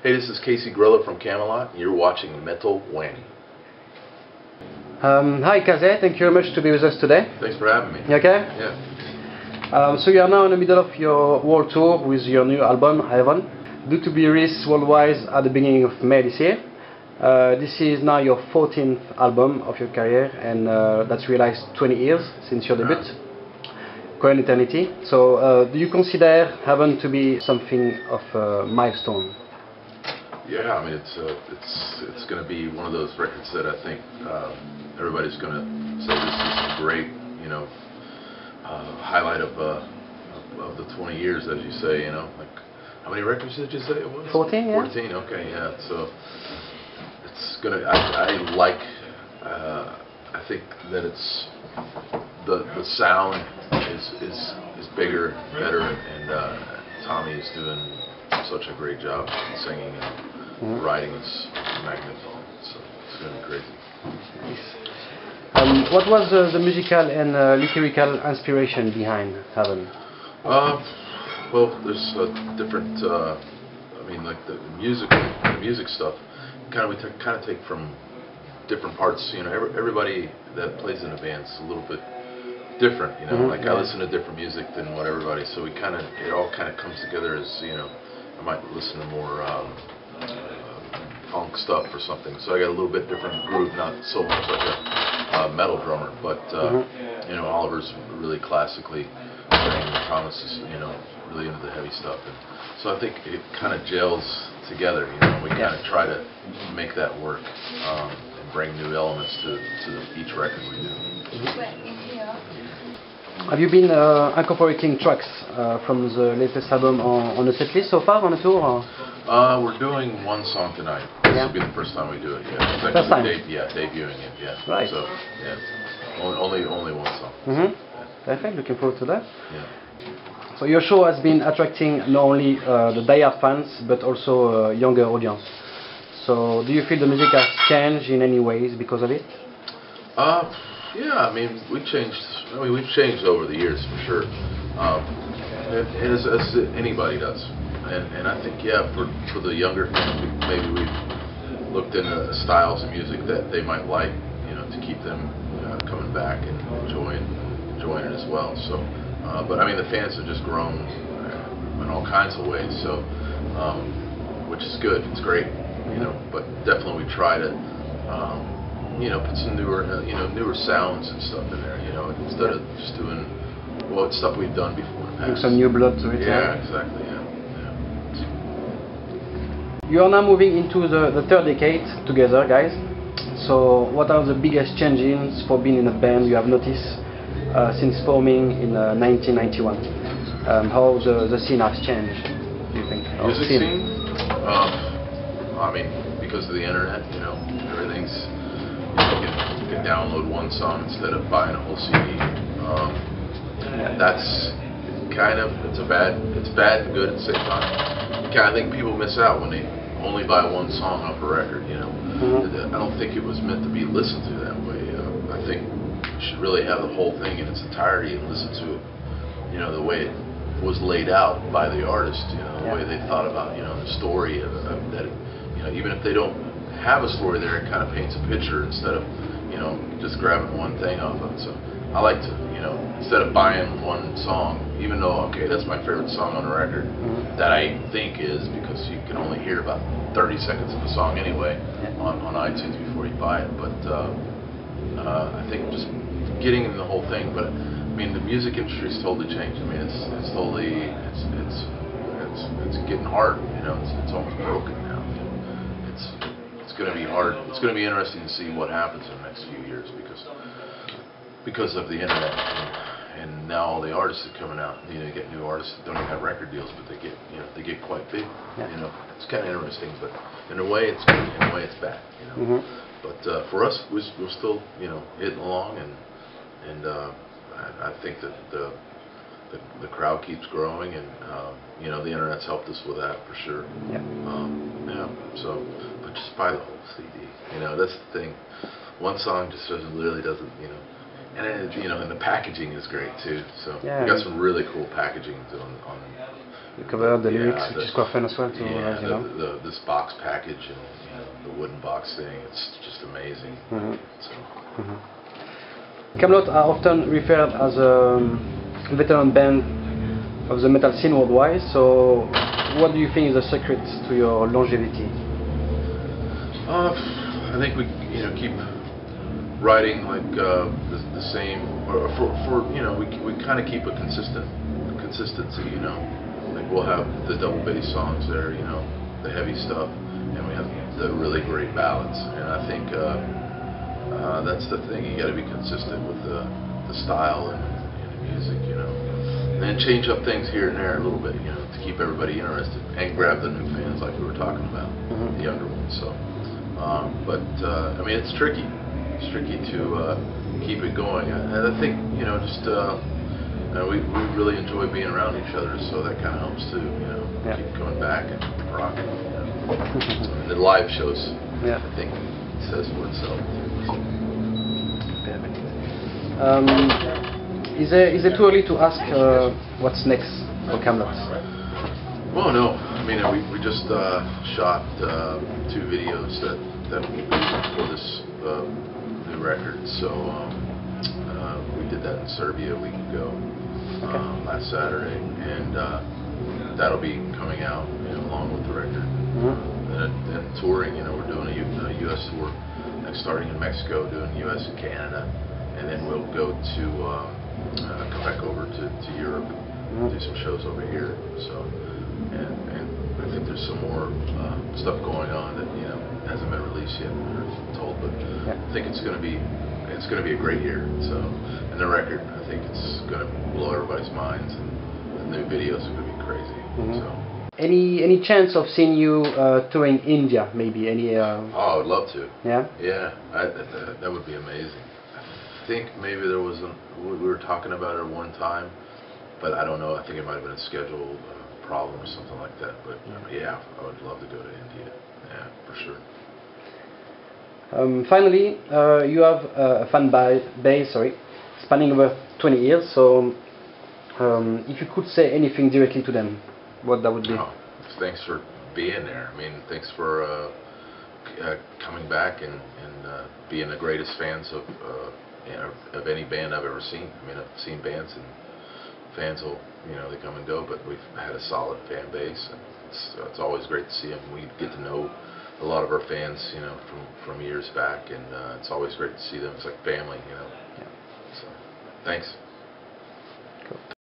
Hey, this is Casey Grillo from Kamelot, and you're watching Mental Wani. Hi Casey, thank you very much to be with us today. Thanks for having me. You okay? Yeah. So you are now in the middle of your world tour with your new album, Heaven, due to be released worldwide at the beginning of May this year. This is now your 14th album of your career, and that's realized 20 years since your debut. Quite an eternity. So do you consider Heaven to be something of a milestone? Yeah, I mean it's going to be one of those records that I think everybody's going to say this is a great, highlight of the 20 years, as you say. Like, how many records did you say it was? 14. Yeah. 14. Okay, yeah. So it's gonna. I think that it's the sound is bigger, better, and Tommy is doing such a great job singing, and writing is magnificent. So it's gonna be crazy. Nice. What was the musical and lyrical inspiration behind Heaven? Well, there's different. I mean, like the music stuff. We kind of take from different parts. Everybody that plays in a band is a little bit different. Like I listen to different music than what everybody. So it all kind of comes together as I might listen to more funk stuff or something. So I got a little bit different groove, not so much like a metal drummer, but Oliver's really classically playing. Thomas is really into the heavy stuff, and so I think it kind of gels together. We kind of try to make that work and bring new elements to each record we do. Have you been incorporating tracks from the latest album on the set list so far on the tour? Or? We're doing one song tonight. This will be the first time we do it. Yeah, it's first time. Debuting it. Yeah. Right. So yeah, only one song. Perfect. Looking forward to that. Yeah. So your show has been attracting not only the die-hard fans but also a younger audience. So do you feel the music has changed in any ways because of it? Yeah, I mean we've changed over the years for sure, as anybody does, and I think for the younger fans maybe we've looked into styles of music that they might like, to keep them coming back and enjoying it as well. So, but I mean the fans have just grown in all kinds of ways, so which is good. It's great, But definitely we try to. Put some newer sounds and stuff in there, instead of just doing stuff we've done before in the past. Some new blood to it. Yeah, exactly. Yeah. You are now moving into the third decade together, guys. So, what are the biggest changes for being in a band you have noticed since forming in 1991? How the scene has changed, do you think? Music scene? I mean, because of the internet, everything's. You can download one song instead of buying a whole CD. That's it's bad and good at the same time. I think people miss out when they only buy one song off a record. I don't think it was meant to be listened to that way. I think you should really have the whole thing in its entirety and listen to it, the way it was laid out by the artist. The way they thought about the story of that. Even if they don't have a story there, it kind of paints a picture instead of just grabbing one thing off of it. So I like to instead of buying one song, even though that's my favorite song on the record, that I think is because you can only hear about 30 seconds of the song anyway on iTunes before you buy it. But I think just getting in the whole thing. But I mean the music industry's totally changed. I mean it's totally it's getting hard. It's almost broken now. It's going to be hard. It's going to be interesting to see what happens in the next few years because of the internet and now all the artists are coming out. You get new artists that don't even have record deals, but they get quite big. It's kind of interesting, but in a way it's good, in a way it's bad. But for us, we're still hitting along, and I think that the crowd keeps growing, and the internet's helped us with that for sure. So, but just buy the whole CD. That's the thing. One song just really doesn't. And and the packaging is great too. So we got some really cool packaging the cover, the lyrics, which is quite fun as well to yeah, you know. this box package and the wooden box thing, it's just amazing. So. Kamelot are often referred as a veteran band of the metal scene worldwide. So, what do you think is the secret to your longevity? I think we keep writing like the same, or for we kind of keep a consistency. Like we'll have the double bass songs there, the heavy stuff, and we have the really great ballads. And I think that's the thing. You got to be consistent with the style and the music, and then change up things here and there a little bit, to keep everybody interested and grab the new fans like we were talking about, the younger ones. So, but I mean, it's tricky. It's tricky to keep it going, and I think just we really enjoy being around each other, so that kind of helps too. Keep coming back and rocking. And the live shows, I think, says for itself. Is it too early to ask what's next for Kamelot? Well, no. I mean, we just shot 2 videos that will be for this new record. So we did that in Serbia a week ago, last Saturday, and that'll be coming out along with the record. And touring, we're doing a U.S. tour, starting in Mexico, doing U.S. and Canada, and then we'll go to come back over to Europe, do some shows over here. So, and I think there's some more stuff going on that hasn't been released yet or told, but I think it's going to be a great year. So, and the record, I think it's going to blow everybody's minds, and the new videos are going to be crazy. So. Any chance of seeing you touring India? Maybe any? Oh, I would love to. Yeah. Yeah, that would be amazing. I think maybe there was we were talking about it at one time, but I don't know. I think it might have been a schedule problem or something like that. But yeah, I would love to go to India. Yeah, for sure. Finally, you have a fan base, spanning over 20 years. So, if you could say anything directly to them, what that would be? Oh, thanks for being there. I mean, thanks for coming back and being the greatest fans of any band I've ever seen. I mean, I've seen bands and fans will, they come and go, but we've had a solid fan base. And it's always great to see them. We get to know a lot of our fans, from years back, and it's always great to see them. It's like family, So, thanks.